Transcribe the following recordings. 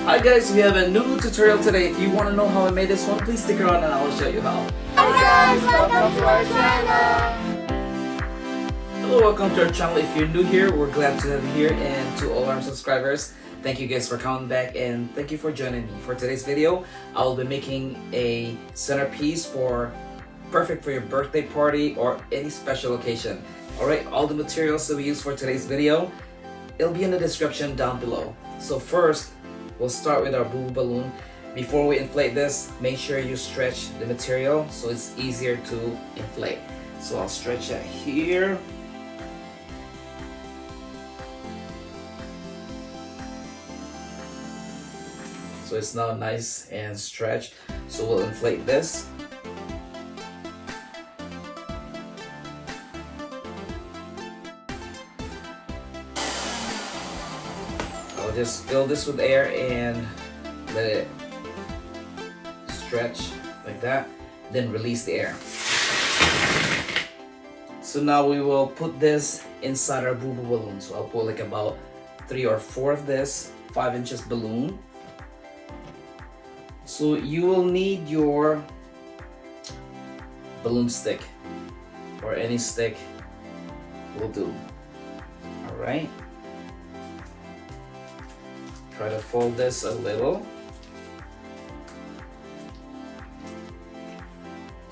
Hi guys, we have a new tutorial today. If you want to know how I made this one, please stick around and I will show you how. Hi guys, welcome to our channel. Hello, welcome to our channel. If you're new here, we're glad to have you here, and to all our subscribers, thank you guys for coming back and thank you for joining me. For today's video, I'll be making a centerpiece perfect for your birthday party or any special occasion. Alright, all the materials that we use for today's video, it'll be in the description down below. So first, we'll start with our Bobo balloon. Before we inflate this, make sure you stretch the material so it's easier to inflate. So I'll stretch it here. So it's now nice and stretched. So we'll inflate this. I'll just fill this with air and let it stretch like that, then release the air. So now we will put this inside our Bobo balloon. So I'll put like about 3 or 4 of this 5 inches balloon. So you will need your balloon stick, or any stick will do. Alright, try to fold this a little,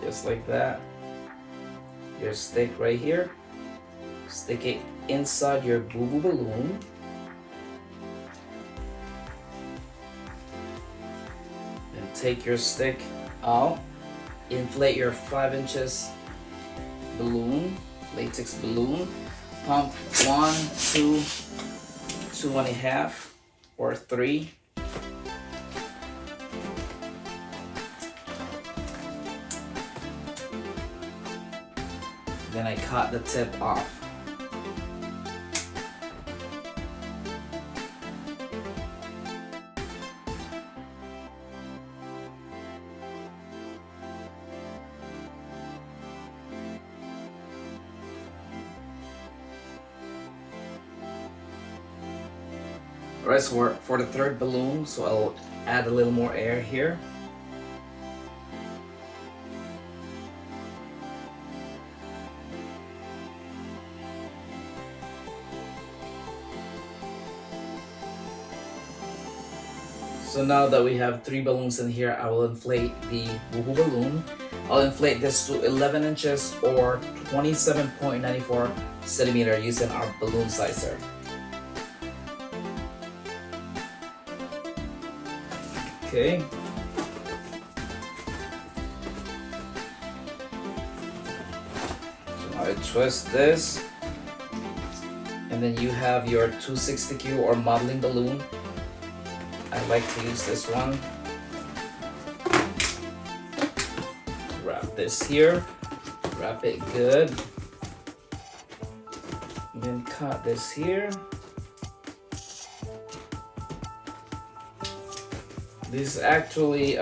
just like that. Your stick right here, stick it inside your Bobo balloon. Take your stick out, inflate your 5 inches balloon, latex balloon, pump 1, 2, 2.5, or 3. Then I cut the tip off. Alright, so for the third balloon, so I'll add a little more air here. So now that we have 3 balloons in here, I will inflate the Bobo balloon. I'll inflate this to 11 inches or 27.94 centimeter using our balloon sizer. Okay. So now I twist this, and then you have your 260Q or modeling balloon. I like to use this one. Wrap this here, wrap it good, and then cut this here. This is actually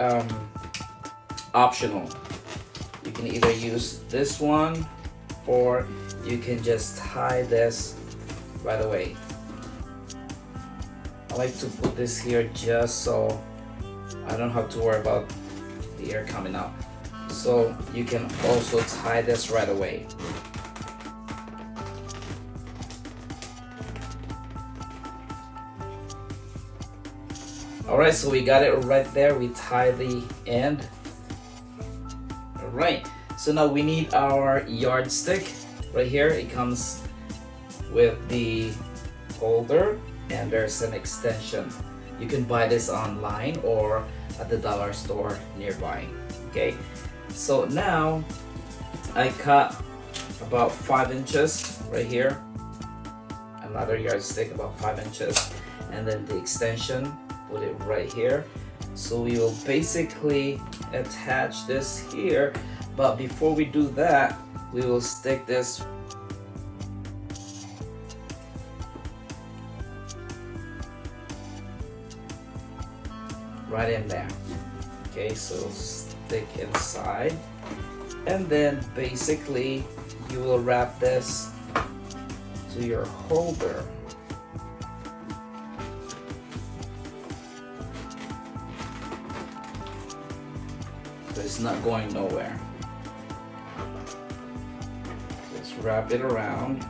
optional. You can either use this one or you can just tie this right away. I like to put this here just so I don't have to worry about the air coming out. So you can also tie this right away. Alright, so we got it right there. We tie the end. Alright, so now we need our yardstick right here. It comes with the holder and there's an extension. You can buy this online or at the dollar store nearby. Okay, so now I cut about 5 inches right here. Another yardstick about 5 inches, and then the extension, put it right here. So we will basically attach this here, but before we do that, we will stick this right in there. Okay, so stick inside, and then basically you will wrap this to your holder. so it's not going nowhere. Just wrap it around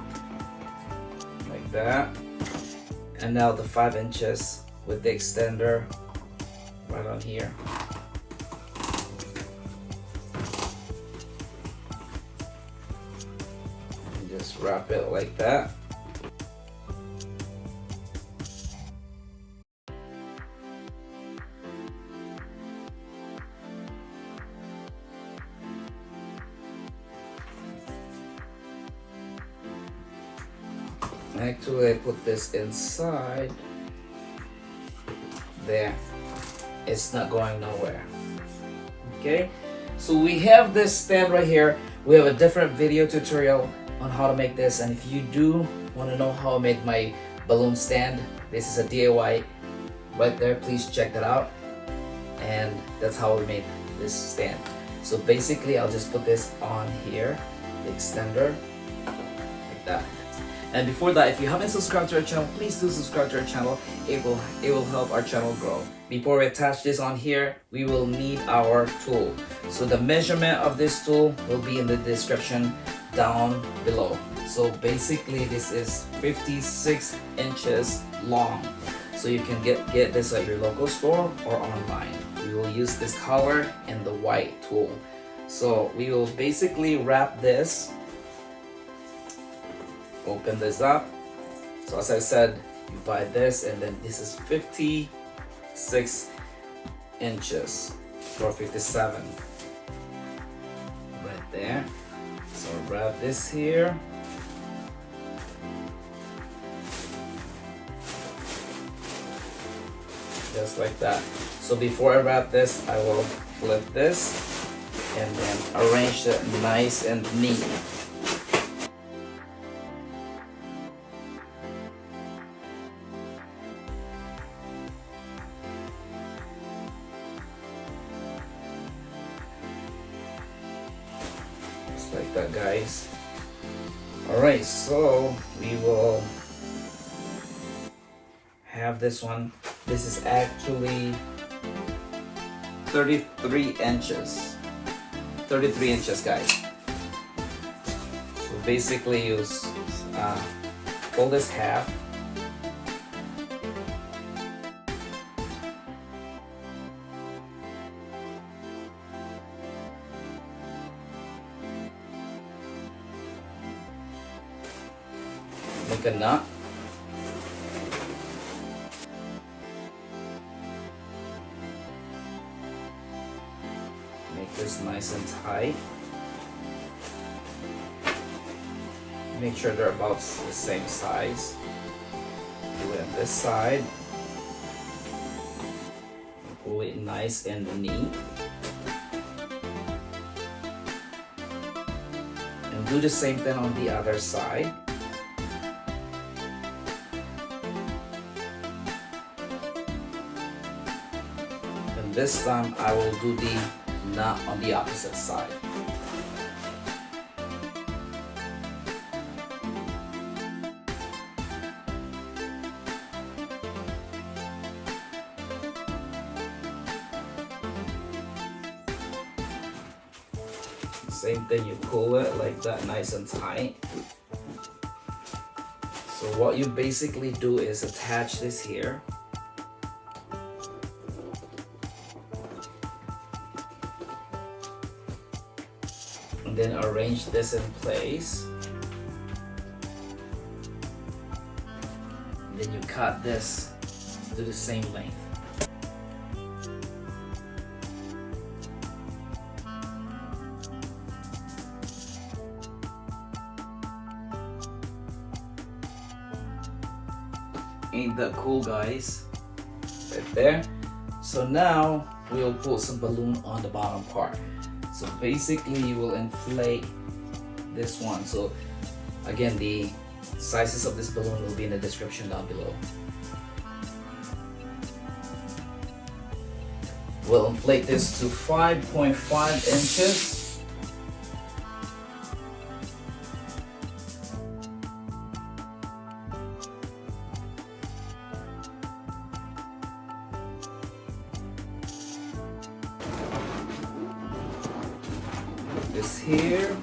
like that. And now the 5 inches with the extender right on here. And just wrap it like that. Actually, I put this inside. There. It's not going nowhere. Okay, so we have this stand right here. We have a different video tutorial on how to make this, and if you do want to know how I made my balloon stand, this is a DIY right there. Please check that out. And that's how we made this stand. So basically, I'll just put this on here, the extender, like that. And before that, if you haven't subscribed to our channel, please do subscribe to our channel. It will help our channel grow. Before we attach this on here, we will need our tool. So the measurement of this tool will be in the description down below. So basically, this is 56 inches long. So you can get this at your local store or online. We will use this color and the white tool. So we will basically wrap this. Open this up. So as I said, you buy this, and then this is 56 inches or 57 right there. So wrap this here. Just like that. So before I wrap this, I will flip this and then arrange it nice and neat. Like that, guys. Alright, so we will have this one. This is actually 33 inches. 33 inches, guys. So basically use fold this half. Make a knot. Make this nice and tight. Make sure they're about the same size. Do it on this side. Pull it nice and neat. And do the same thing on the other side. This time I will do the knot on the opposite side. Same thing, you pull it like that, nice and tight. So what you basically do is attach this here. And then arrange this in place. And then you cut this to the same length. Ain't that cool, guys? Right there. So now we'll put some balloon on the bottom part. So basically you will inflate this one. So again, the sizes of this balloon will be in the description down below. We'll inflate this to 5.5 inches. this here.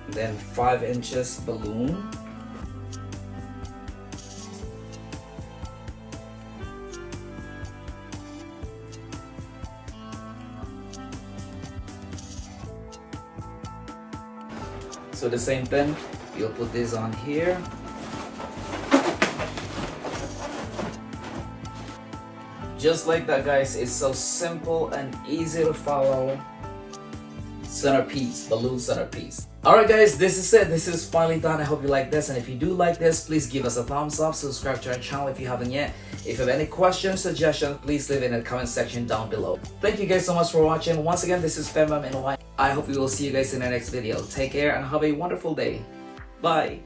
Then 5 inches balloon. So the same thing, you'll put this on here. Just like that, guys. It's so simple and easy to follow. Centerpiece, balloon centerpiece. Alright guys, this is it. This is finally done. I hope you like this, and if you do like this, please give us a thumbs up, subscribe to our channel if you haven't yet. If you have any questions, suggestions, please leave it in the comment section down below. Thank you guys so much for watching. Once again, this is Femam and I hope we will see you guys in the next video. Take care and have a wonderful day. Bye.